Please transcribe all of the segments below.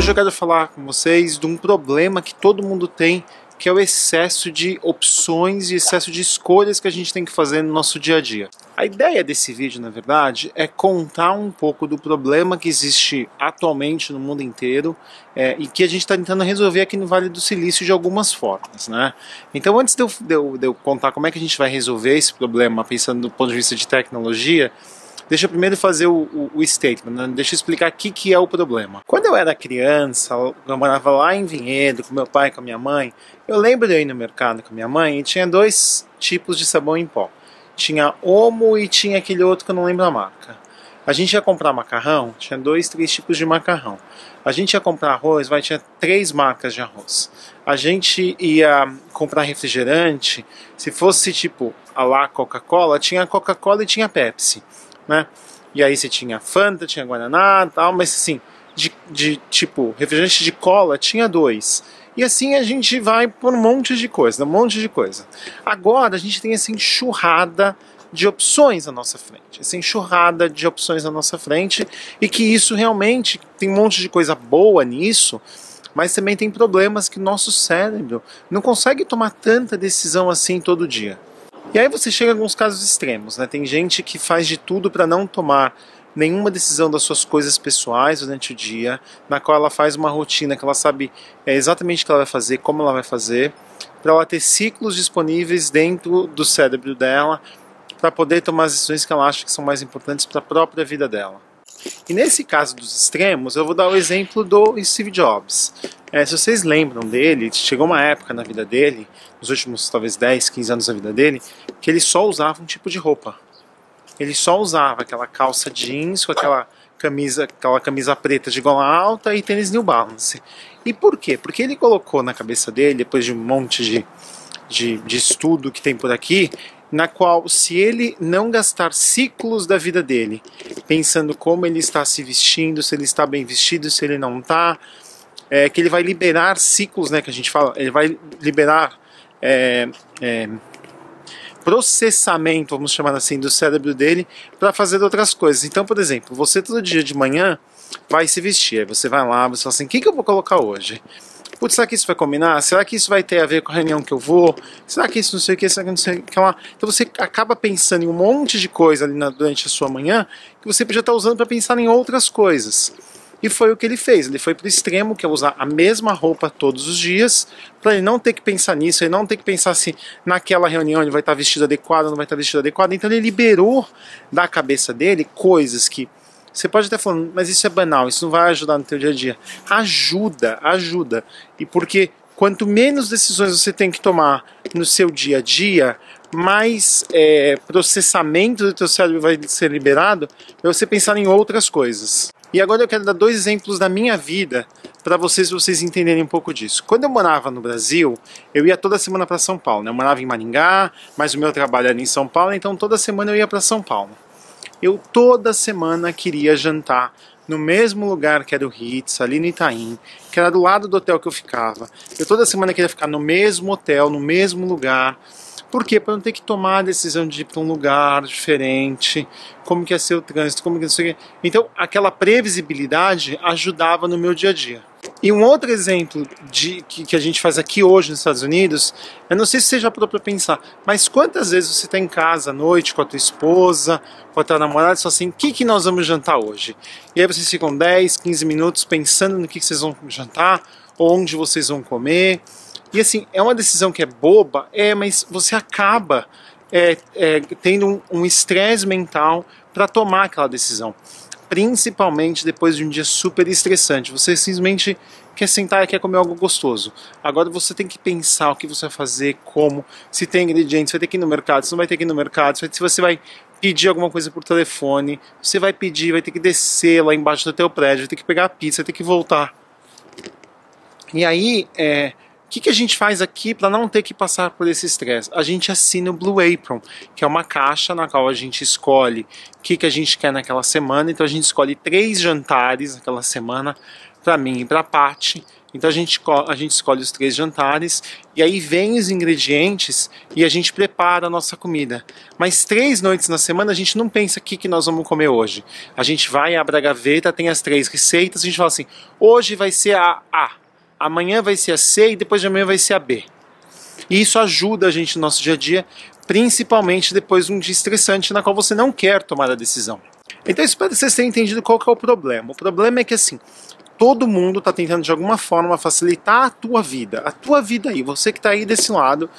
Hoje eu quero falar com vocês de um problema que todo mundo tem, que é o excesso de opções e excesso de escolhas que a gente tem que fazer no nosso dia a dia. A ideia desse vídeo, na verdade, é contar um pouco do problema que existe atualmente no mundo inteiro e que a gente está tentando resolver aqui no Vale do Silício de algumas formas, né? Então, antes de eu contar como é que a gente vai resolver esse problema, pensando do ponto de vista de tecnologia, deixa eu primeiro fazer o statement, né? Deixa eu explicar o que é o problema. Quando eu era criança, eu morava lá em Vinhedo, com meu pai e com a minha mãe, eu lembro de eu ir no mercado com a minha mãe e tinha dois tipos de sabão em pó. Tinha Omo e tinha aquele outro que eu não lembro a marca. A gente ia comprar macarrão, tinha 2, 3 tipos de macarrão. A gente ia comprar arroz, tinha 3 marcas de arroz. A gente ia comprar refrigerante, se fosse tipo a lá Coca-Cola, tinha Coca-Cola e tinha Pepsi, né? E aí você tinha Fanta, tinha Guaraná, tal, mas assim, de tipo refrigerante de cola tinha 2. E assim a gente vai por um monte de coisa, Agora a gente tem essa enxurrada de opções à nossa frente, e que isso realmente tem um monte de coisa boa nisso, mas também tem problemas que nosso cérebro não consegue tomar tanta decisão assim todo dia. E aí você chega em alguns casos extremos, né? Tem gente que faz de tudo para não tomar nenhuma decisão das suas coisas pessoais durante o dia, na qual ela faz uma rotina que ela sabe exatamente o que ela vai fazer, como ela vai fazer, para ela ter ciclos disponíveis dentro do cérebro dela, para poder tomar as decisões que ela acha que são mais importantes para a própria vida dela. E nesse caso dos extremos, eu vou dar o exemplo do Steve Jobs. Se vocês lembram dele, chegou uma época na vida dele, nos últimos talvez 10, 15 anos da vida dele, que ele só usava um tipo de roupa. Ele só usava aquela calça jeans com aquela camisa preta de gola alta e tênis New Balance. E por quê? Porque ele colocou na cabeça dele, depois de um monte de estudo que tem por aqui, na qual, se ele não gastar ciclos da vida dele, pensando como ele está se vestindo, se ele está bem vestido, se ele não está, que ele vai liberar ciclos, né, que a gente fala, ele vai liberar processamento, vamos chamar assim, do cérebro dele para fazer outras coisas. Então, por exemplo, você todo dia de manhã vai se vestir, aí você vai lá, você fala assim, o que eu vou colocar hoje? Putz, será que isso vai combinar? Será que isso vai ter a ver com a reunião que eu vou? Será que isso não sei o que? Será que não sei o que lá? Então você acaba pensando em um monte de coisa ali durante a sua manhã que você podia estar usando para pensar em outras coisas. E foi o que ele fez. Ele foi para o extremo, que é usar a mesma roupa todos os dias, para ele não ter que pensar nisso, ele não ter que pensar se naquela reunião ele vai estar vestido adequado ou não vai estar vestido adequado. Então ele liberou da cabeça dele coisas que você pode até falar, mas isso é banal, isso não vai ajudar no teu dia a dia. Ajuda. E porque quanto menos decisões você tem que tomar no seu dia a dia, mais processamento do teu cérebro vai ser liberado para você pensar em outras coisas. E agora eu quero dar 2 exemplos da minha vida para vocês entenderem um pouco disso. Quando eu morava no Brasil, eu ia toda semana para São Paulo, né? Eu morava em Maringá, mas o meu trabalho era em São Paulo, então toda semana eu ia para São Paulo. Eu toda semana queria jantar no mesmo lugar que era o Ritz, ali no Itaim, que era do lado do hotel que eu ficava. Eu toda semana queria ficar no mesmo hotel, no mesmo lugar. Por quê? Para não ter que tomar a decisão de ir para um lugar diferente, como que ia ser o trânsito, como que não sei o quê. Então, aquela previsibilidade ajudava no meu dia a dia. E um outro exemplo que a gente faz aqui hoje nos Estados Unidos, eu não sei se você já parou para pensar, mas quantas vezes você está em casa à noite com a tua esposa, com a tua namorada, e fala assim, o que nós vamos jantar hoje? E aí vocês ficam 10, 15 minutos pensando no que vocês vão jantar, onde vocês vão comer. E assim, é uma decisão que é boba, mas você acaba tendo um estresse mental para tomar aquela decisão. Principalmente depois de um dia super estressante. Você simplesmente quer sentar e quer comer algo gostoso. Agora você tem que pensar o que você vai fazer, como, se tem ingredientes, vai ter que ir no mercado, se não vai ter que ir no mercado, se você vai pedir alguma coisa por telefone, você vai pedir, vai ter que descer lá embaixo do teu prédio, vai ter que pegar a pizza, vai ter que voltar. E aí, o que a gente faz aqui para não ter que passar por esse estresse? A gente assina o Blue Apron, que é uma caixa na qual a gente escolhe o que a gente quer naquela semana. Então a gente escolhe 3 jantares naquela semana, para mim e para a Paty. Então a gente escolhe os 3 jantares e aí vem os ingredientes e a gente prepara a nossa comida. Mas 3 noites na semana a gente não pensa o que nós vamos comer hoje. A gente vai, abre a gaveta, tem as 3 receitas, a gente fala assim, hoje vai ser a A, amanhã vai ser a C e depois de amanhã vai ser a B. E isso ajuda a gente no nosso dia a dia, principalmente depois de um dia estressante na qual você não quer tomar a decisão. Então espero que vocês tenham entendido qual que é o problema. O problema é que assim, todo mundo está tentando de alguma forma facilitar a tua vida aí, você que está aí desse lado,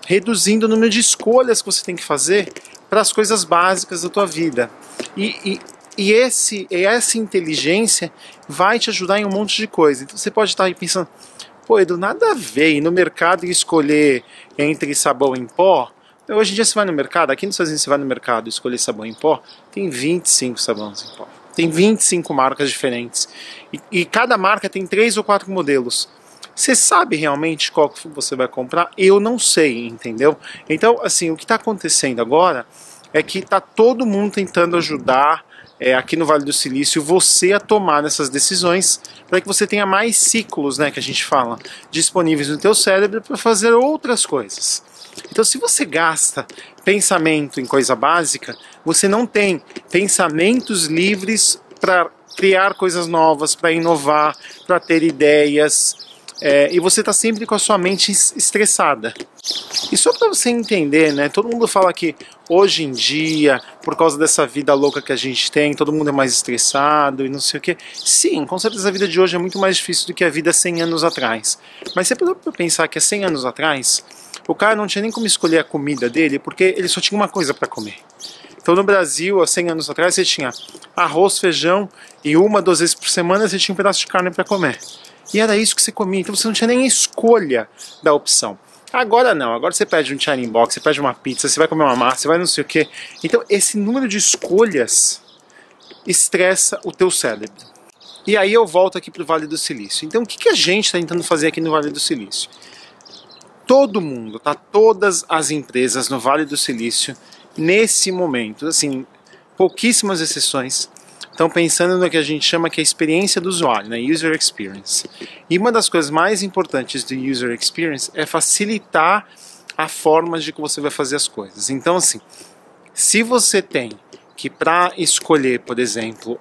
reduzindo o número de escolhas que você tem que fazer para as coisas básicas da tua vida. E essa inteligência vai te ajudar em um monte de coisa. Então você pode estar aí pensando, pô, Edu, nada a ver ir no mercado e escolher entre sabão em pó. Hoje em dia você vai no mercado, aqui nos Estados Unidos você vai no mercado e escolher sabão em pó, tem 25 sabões em pó. Tem 25 marcas diferentes. E cada marca tem 3 ou 4 modelos. Você sabe realmente qual que você vai comprar? Eu não sei, entendeu? Então, assim, o que está acontecendo agora é que está todo mundo tentando ajudar aqui no Vale do Silício você a tomar essas decisões para que você tenha mais ciclos, né, que a gente fala, disponíveis no teu cérebro para fazer outras coisas. Então, se você gasta pensamento em coisa básica, você não tem pensamentos livres para criar coisas novas, para inovar, para ter ideias, e você está sempre com a sua mente estressada. E só para você entender, né, todo mundo fala que hoje em dia, por causa dessa vida louca que a gente tem, todo mundo é mais estressado e não sei o que. Sim, com certeza a vida de hoje é muito mais difícil do que a vida 100 anos atrás. Mas você pode pensar que há 100 anos atrás, o cara não tinha nem como escolher a comida dele, porque ele só tinha uma coisa para comer. Então no Brasil, há 100 anos atrás, você tinha arroz, feijão e 1, 2 vezes por semana você tinha um pedaço de carne para comer. E era isso que você comia, então você não tinha nem escolha da opção. Agora não, agora você pede um China Box, você pede uma pizza, você vai comer uma massa, você vai não sei o que. Então esse número de escolhas estressa o teu cérebro. E aí eu volto aqui para o Vale do Silício. Então o que a gente está tentando fazer aqui no Vale do Silício? Todo mundo, tá? Todas as empresas no Vale do Silício, nesse momento, assim, pouquíssimas exceções, estão pensando no que a gente chama que é a experiência do usuário, né? User Experience. E uma das coisas mais importantes do User Experience é facilitar a forma de que você vai fazer as coisas. Então, assim, se você tem que, para escolher, por exemplo,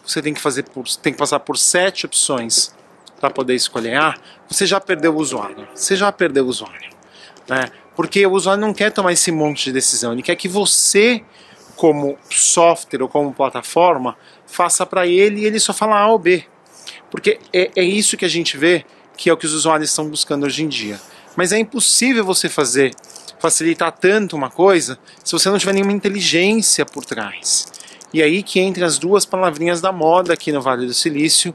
você tem que passar por 7 opções para poder escolher A, você já perdeu o usuário. Você já perdeu o usuário, né? Porque o usuário não quer tomar esse monte de decisão, ele quer que você, como software ou como plataforma, faça para ele e ele só fala A ou B. Porque é isso que a gente vê que é o que os usuários estão buscando hoje em dia. Mas é impossível você facilitar tanto uma coisa se você não tiver nenhuma inteligência por trás. E aí que entra as 2 palavrinhas da moda aqui no Vale do Silício.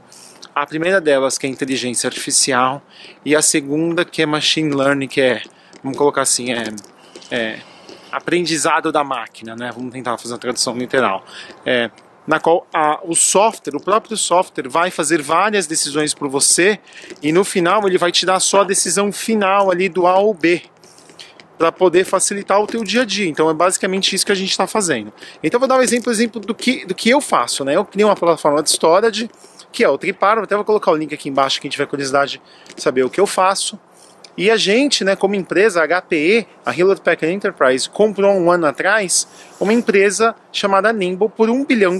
A primeira delas que é inteligência artificial e a segunda que é machine learning, que é, vamos colocar assim, aprendizado da máquina, né? Vamos tentar fazer uma tradução literal. Na qual o próprio software vai fazer várias decisões por você e no final ele vai te dar só a decisão final ali do A ou B para poder facilitar o teu dia a dia. Então é basicamente isso que a gente está fazendo. Então eu vou dar um exemplo do que eu faço, né? Eu criei uma plataforma de storage, que é o Triparo, até vou colocar o link aqui embaixo, quem tiver curiosidade de saber o que eu faço. E a gente, né, como empresa, a HPE, a Hewlett Packard Enterprise, comprou um ano atrás uma empresa chamada Nimble por $1 bilhão,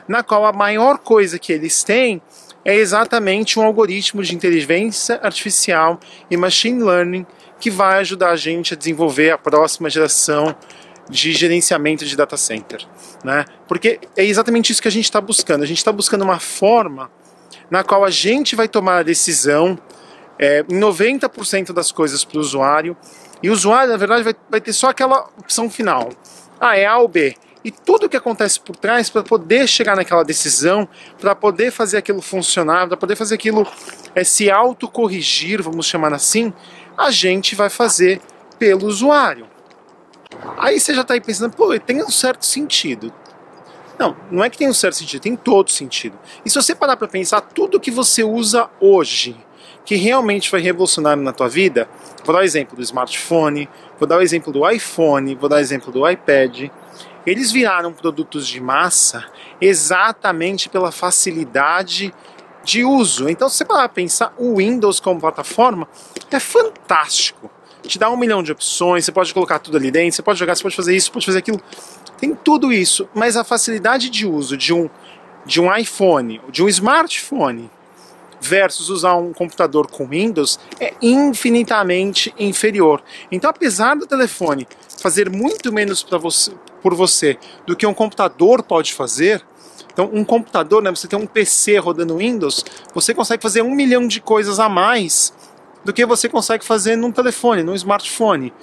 na qual a maior coisa que eles têm é exatamente um algoritmo de inteligência artificial e machine learning que vai ajudar a gente a desenvolver a próxima geração de gerenciamento de data center, né? Porque é exatamente isso que a gente está buscando. A gente está buscando uma forma na qual a gente vai tomar a decisão em 90% das coisas para o usuário, e o usuário, na verdade, vai ter só aquela opção final. É A ou B. E tudo o que acontece por trás para poder chegar naquela decisão, para poder fazer aquilo funcionar, para poder fazer aquilo se autocorrigir, vamos chamar assim, a gente vai fazer pelo usuário. Aí você já está aí pensando, pô, tem um certo sentido. Não, não é que tem um certo sentido, tem todo sentido. E se você parar para pensar, tudo que você usa hoje, que realmente foi revolucionário na tua vida, vou dar o exemplo do smartphone, vou dar o exemplo do iPhone, vou dar o exemplo do iPad, eles viraram produtos de massa exatamente pela facilidade de uso. Então, se você parar para pensar, o Windows como plataforma é fantástico. Te dá 1 milhão de opções, você pode colocar tudo ali dentro, você pode jogar, você pode fazer isso, pode fazer aquilo. Tem tudo isso, mas a facilidade de uso de um iPhone, de um smartphone, versus usar um computador com Windows é infinitamente inferior. Então, apesar do telefone fazer muito menos por você do que um computador pode fazer, então um computador, né, você tem um PC rodando Windows, você consegue fazer 1 milhão de coisas a mais do que você consegue fazer num telefone, num smartphone.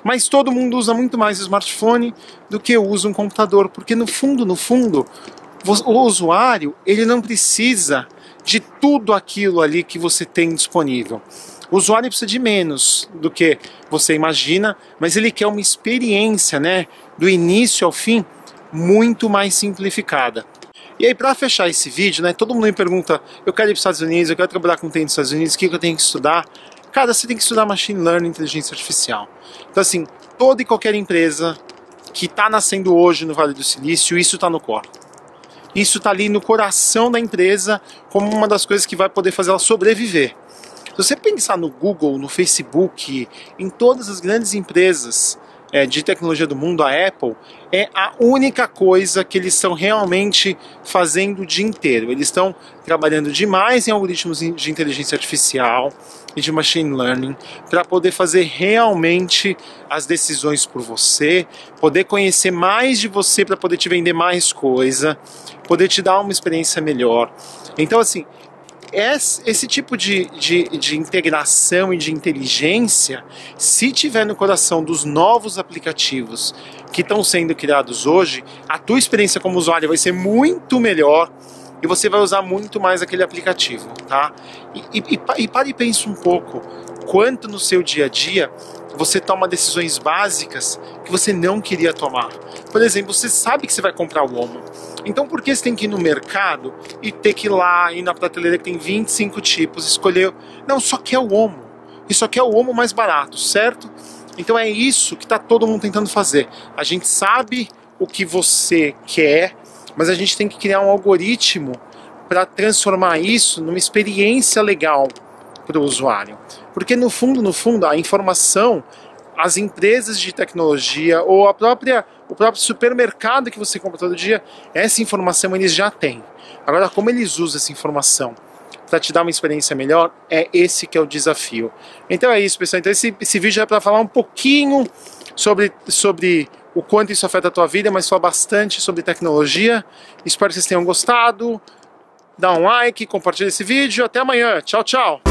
Mas todo mundo usa muito mais o smartphone do que usa um computador, porque no fundo, o usuário, ele não precisa de tudo aquilo ali que você tem disponível. O usuário precisa de menos do que você imagina, mas ele quer uma experiência, né, do início ao fim, muito mais simplificada. E aí, para fechar esse vídeo, né, todo mundo me pergunta, eu quero ir para os Estados Unidos, eu quero trabalhar com TI nos Estados Unidos, o que eu tenho que estudar? Cara, você tem que estudar Machine Learning e Inteligência Artificial. Então, assim, toda e qualquer empresa que está nascendo hoje no Vale do Silício, isso está no core. Isso está ali no coração da empresa como uma das coisas que vai poder fazer ela sobreviver. Se você pensar no Google, no Facebook, em todas as grandes empresas de tecnologia do mundo, a Apple, é a única coisa que eles estão realmente fazendo o dia inteiro. Eles estão trabalhando demais em algoritmos de inteligência artificial e de machine learning para poder fazer realmente as decisões por você, poder conhecer mais de você para poder te vender mais coisa, poder te dar uma experiência melhor. Então, assim, esse tipo de integração e de inteligência, se tiver no coração dos novos aplicativos que estão sendo criados hoje, a tua experiência como usuário vai ser muito melhor e você vai usar muito mais aquele aplicativo, tá? E pare e pense um pouco quanto no seu dia a dia você toma decisões básicas que você não queria tomar. Por exemplo, você sabe que você vai comprar o Omo. Então por que você tem que ir no mercado e ter que ir lá, ir na prateleira que tem 25 tipos, escolher... Não, só quer o Omo. E só quer o Omo mais barato, certo? Então é isso que está todo mundo tentando fazer. A gente sabe o que você quer, mas a gente tem que criar um algoritmo para transformar isso numa experiência legal para o usuário. Porque no fundo, a informação, as empresas de tecnologia ou o próprio supermercado que você compra todo dia, essa informação eles já têm. Agora, como eles usam essa informação para te dar uma experiência melhor, é esse que é o desafio. Então é isso, pessoal. Então esse vídeo é para falar um pouquinho sobre o quanto isso afeta a tua vida, mas falar bastante sobre tecnologia. Espero que vocês tenham gostado. Dá um like, compartilha esse vídeo. Até amanhã. Tchau, tchau.